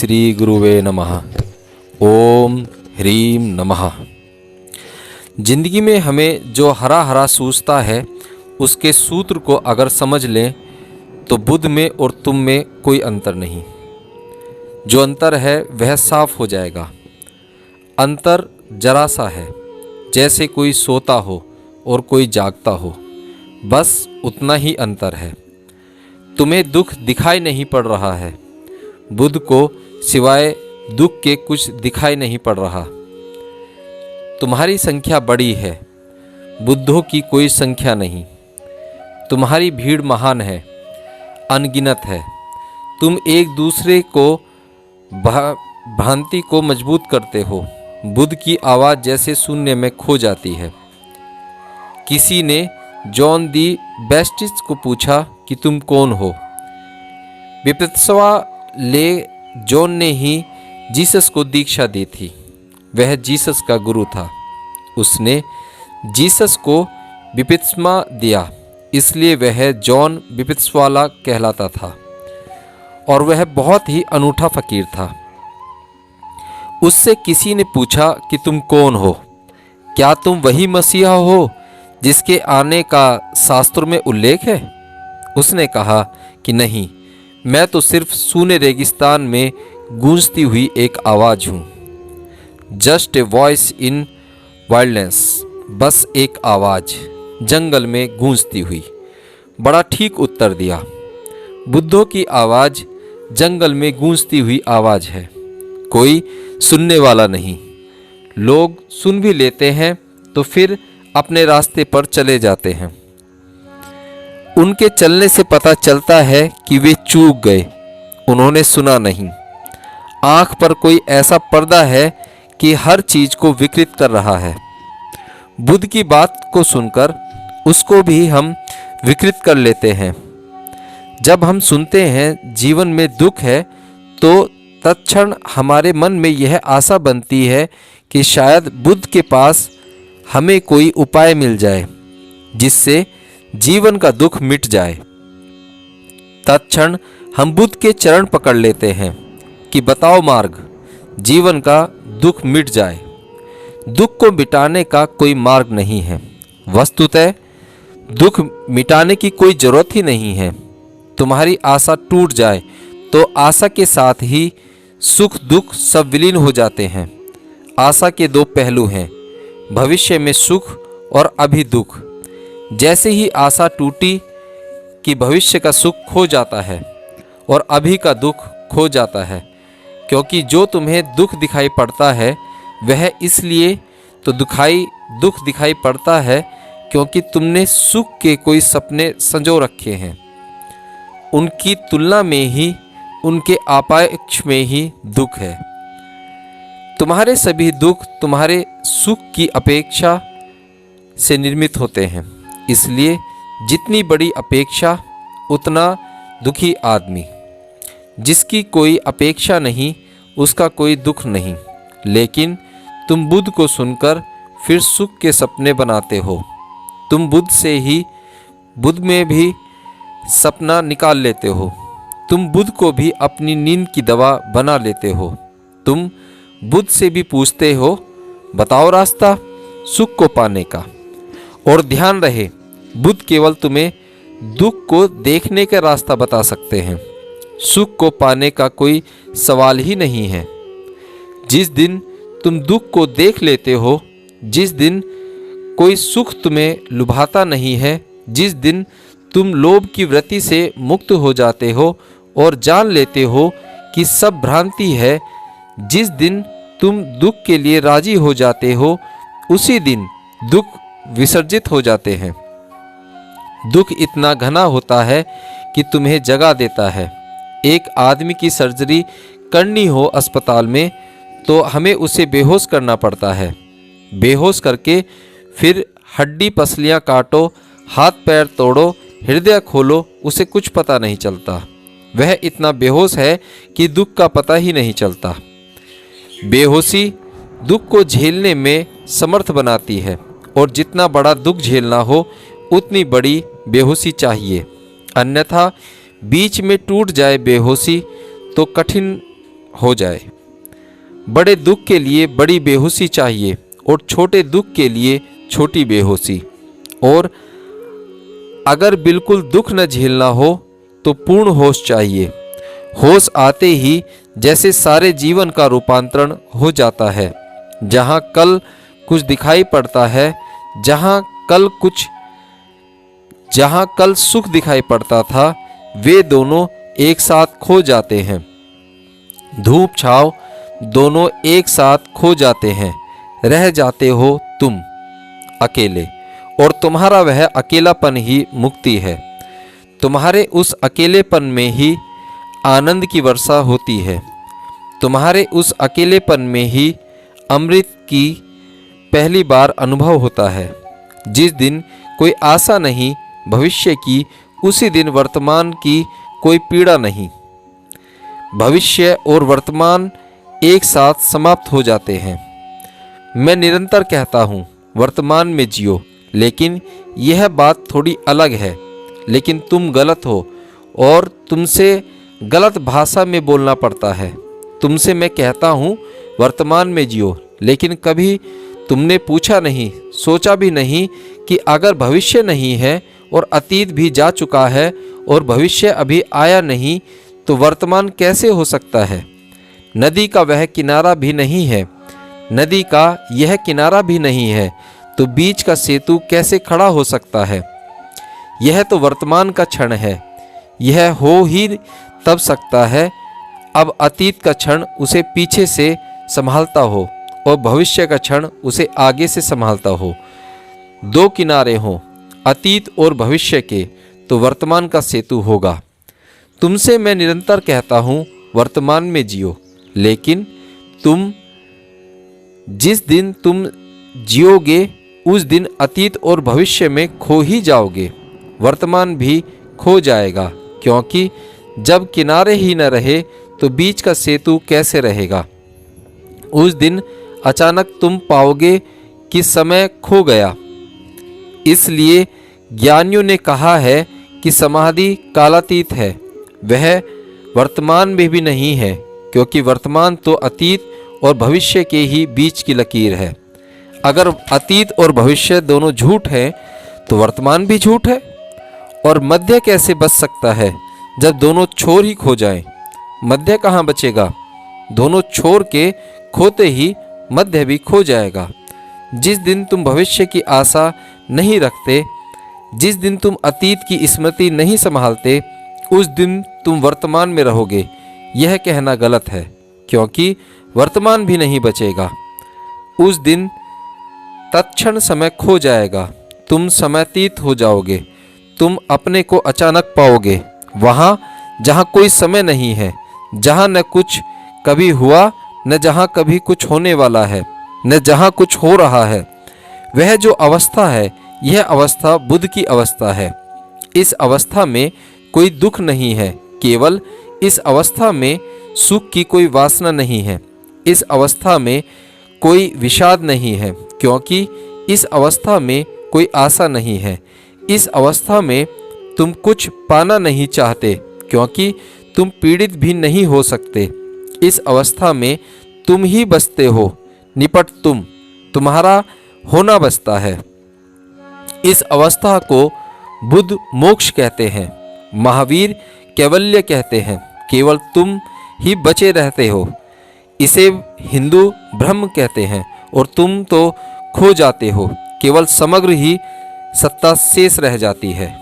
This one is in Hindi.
श्री गुरुवे नमः। ओम ह्रीं नमः। जिंदगी में हमें जो हरा हरा सूझता है उसके सूत्र को अगर समझ लें तो बुद्ध में और तुम में कोई अंतर नहीं। जो अंतर है वह साफ हो जाएगा। अंतर जरा सा है, जैसे कोई सोता हो और कोई जागता हो, बस उतना ही अंतर है। तुम्हें दुख दिखाई नहीं पड़ रहा है, बुद्ध को सिवाय दुख के कुछ दिखाई नहीं पड़ रहा। तुम्हारी संख्या बड़ी है, बुद्धों की कोई संख्या नहीं। तुम्हारी भीड़ महान है, अनगिनत है। तुम एक दूसरे को भ्रांति को मजबूत करते हो। बुद्ध की आवाज़ जैसे शून्य में खो जाती है। किसी ने जॉन दी बैप्टिस्ट को पूछा कि तुम कौन हो। विपत्सवा ले जॉन ने ही जीसस को दीक्षा दी थी। वह जीसस का गुरु था। उसने जीसस को विपत्समा दिया, इसलिए वह जॉन विपत्सवाला कहलाता था और वह बहुत ही अनूठा फकीर था। उससे किसी ने पूछा कि तुम कौन हो? क्या तुम वही मसीहा हो जिसके आने का शास्त्रों में उल्लेख है? उसने कहा कि नहीं, मैं तो सिर्फ सूने रेगिस्तान में गूंजती हुई एक आवाज़ हूँ। Just a voice in wildness, बस एक आवाज़ जंगल में गूंजती हुई। बड़ा ठीक उत्तर दिया। बुद्धों की आवाज़ जंगल में गूंजती हुई आवाज़ है, कोई सुनने वाला नहीं। लोग सुन भी लेते हैं तो फिर अपने रास्ते पर चले जाते हैं। उनके चलने से पता चलता है कि वे चूक गए, उन्होंने सुना नहीं। आँख पर कोई ऐसा पर्दा है कि हर चीज़ को विकृत कर रहा है। बुद्ध की बात को सुनकर उसको भी हम विकृत कर लेते हैं। जब हम सुनते हैं जीवन में दुख है तो तत्क्षण हमारे मन में यह आशा बनती है कि शायद बुद्ध के पास हमें कोई उपाय मिल जाए जिससे जीवन का दुख मिट जाए। तत्क्षण हम बुद्ध के चरण पकड़ लेते हैं कि बताओ मार्ग, जीवन का दुख मिट जाए। दुख को मिटाने का कोई मार्ग नहीं है। वस्तुतः दुख मिटाने की कोई जरूरत ही नहीं है। तुम्हारी आशा टूट जाए तो आशा के साथ ही सुख दुख सब विलीन हो जाते हैं। आशा के दो पहलू हैं, भविष्य में सुख और अभी दुख। जैसे ही आशा टूटी कि भविष्य का सुख खो जाता है और अभी का दुख खो जाता है, क्योंकि जो तुम्हें दुख दिखाई पड़ता है वह इसलिए तो दुख दिखाई पड़ता है क्योंकि तुमने सुख के कोई सपने संजो रखे हैं। उनकी तुलना में ही, उनके आपेक्ष में ही दुख है। तुम्हारे सभी दुख तुम्हारे सुख की अपेक्षा से निर्मित होते हैं। इसलिए जितनी बड़ी अपेक्षा उतना दुखी आदमी। जिसकी कोई अपेक्षा नहीं उसका कोई दुख नहीं। लेकिन तुम बुद्ध को सुनकर फिर सुख के सपने बनाते हो। तुम बुद्ध में भी सपना निकाल लेते हो। तुम बुद्ध को भी अपनी नींद की दवा बना लेते हो। तुम बुद्ध से भी पूछते हो, बताओ रास्ता सुख को पाने का। और ध्यान रहे, बुद्ध केवल तुम्हें दुख को देखने का रास्ता बता सकते हैं। सुख को पाने का कोई सवाल ही नहीं है। जिस दिन तुम दुख को देख लेते हो, जिस दिन कोई सुख तुम्हें लुभाता नहीं है, जिस दिन तुम लोभ की वृत्ति से मुक्त हो जाते हो और जान लेते हो कि सब भ्रांति है, जिस दिन तुम दुख के लिए राजी हो जाते हो, उसी दिन दुख विसर्जित हो जाते हैं। दुख इतना घना होता है कि तुम्हें जगा देता है। एक आदमी की सर्जरी करनी हो अस्पताल में तो हमें उसे बेहोश करना पड़ता है। बेहोश करके फिर हड्डी पसलियां काटो, हाथ पैर तोड़ो, हृदय खोलो, उसे कुछ पता नहीं चलता। वह इतना बेहोश है कि दुख का पता ही नहीं चलता। बेहोशी दुख को झेलने में समर्थ बनाती है और जितना बड़ा दुख झेलना हो उतनी बड़ी बेहोशी चाहिए। अन्यथा बीच में टूट जाए बेहोशी तो कठिन हो जाए। बड़े दुख के लिए बड़ी बेहोशी चाहिए और छोटे दुख के लिए छोटी बेहोशी। और अगर बिल्कुल दुख न झेलना हो तो पूर्ण होश चाहिए। होश आते ही जैसे सारे जीवन का रूपांतरण हो जाता है। जहाँ कल कुछ दिखाई पड़ता है, जहाँ कल सुख दिखाई पड़ता था, वे दोनों एक साथ खो जाते हैं। धूप छाव दोनों एक साथ खो जाते हैं। रह जाते हो तुम अकेले, और तुम्हारा वह अकेलापन ही मुक्ति है। तुम्हारे उस अकेलेपन में ही आनंद की वर्षा होती है। तुम्हारे उस अकेलेपन में ही अमृत की पहली बार अनुभव होता है। जिस दिन कोई आशा नहीं भविष्य की, उसी दिन वर्तमान की कोई पीड़ा नहीं। भविष्य और वर्तमान एक साथ समाप्त हो जाते हैं। मैं निरंतर कहता हूँ वर्तमान में जियो, लेकिन यह बात थोड़ी अलग है। लेकिन तुम गलत हो और तुमसे गलत भाषा में बोलना पड़ता है। तुमसे मैं कहता हूँ वर्तमान में जियो, लेकिन कभी तुमने पूछा नहीं, सोचा भी नहीं कि अगर भविष्य नहीं है और अतीत भी जा चुका है और भविष्य अभी आया नहीं, तो वर्तमान कैसे हो सकता है। नदी का वह किनारा भी नहीं है, नदी का यह किनारा भी नहीं है, तो बीच का सेतु कैसे खड़ा हो सकता है। यह तो वर्तमान का क्षण है, यह हो ही तब सकता है अब अतीत का क्षण उसे पीछे से संभालता हो और भविष्य का क्षण उसे आगे से संभालता हो। दो किनारे हों अतीत और भविष्य के, तो वर्तमान का सेतु होगा। तुमसे मैं निरंतर कहता हूँ वर्तमान में जियो, लेकिन जिस दिन तुम जियोगे उस दिन अतीत और भविष्य में खो ही जाओगे। वर्तमान भी खो जाएगा, क्योंकि जब किनारे ही न रहे तो बीच का सेतु कैसे रहेगा। उस दिन अचानक तुम पाओगे कि समय खो गया। इसलिए ज्ञानियों ने कहा है कि समाधि कालातीत है, वह वर्तमान में भी नहीं है, क्योंकि वर्तमान तो अतीत और भविष्य के ही बीच की लकीर है। अगर अतीत और भविष्य दोनों झूठ हैं तो वर्तमान भी झूठ है। और मध्य कैसे बच सकता है जब दोनों छोर ही खो जाएं। मध्य कहाँ बचेगा, दोनों छोर के खोते ही मध्य भी खो जाएगा। जिस दिन तुम भविष्य की आशा नहीं रखते, जिस दिन तुम अतीत की स्मृति नहीं संभालते, उस दिन तुम वर्तमान में रहोगे। यह कहना गलत है, क्योंकि वर्तमान भी नहीं बचेगा। उस दिन तत्क्षण समय खो जाएगा, तुम समयातीत हो जाओगे। तुम अपने को अचानक पाओगे वहाँ जहाँ कोई समय नहीं है, जहाँ न कुछ कभी हुआ, न जहाँ कभी कुछ होने वाला है, न जहाँ कुछ हो रहा है। वह जो अवस्था है, यह अवस्था बुद्ध की अवस्था है। इस अवस्था में कोई दुख नहीं है, केवल इस अवस्था में सुख की कोई वासना नहीं है। इस अवस्था में कोई विषाद नहीं है, क्योंकि इस अवस्था में कोई आशा नहीं है। इस अवस्था में तुम कुछ पाना नहीं चाहते, क्योंकि तुम पीड़ित भी नहीं हो सकते। इस अवस्था में तुम ही बसते हो, निपट तुम्हारा होना बसता है। इस अवस्था को बुद्ध मोक्ष कहते हैं, महावीर कैवल्य कहते हैं। केवल तुम ही बचे रहते हो, इसे हिंदू ब्रह्म कहते हैं। और तुम तो खो जाते हो, केवल समग्र ही सत्ता शेष रह जाती है।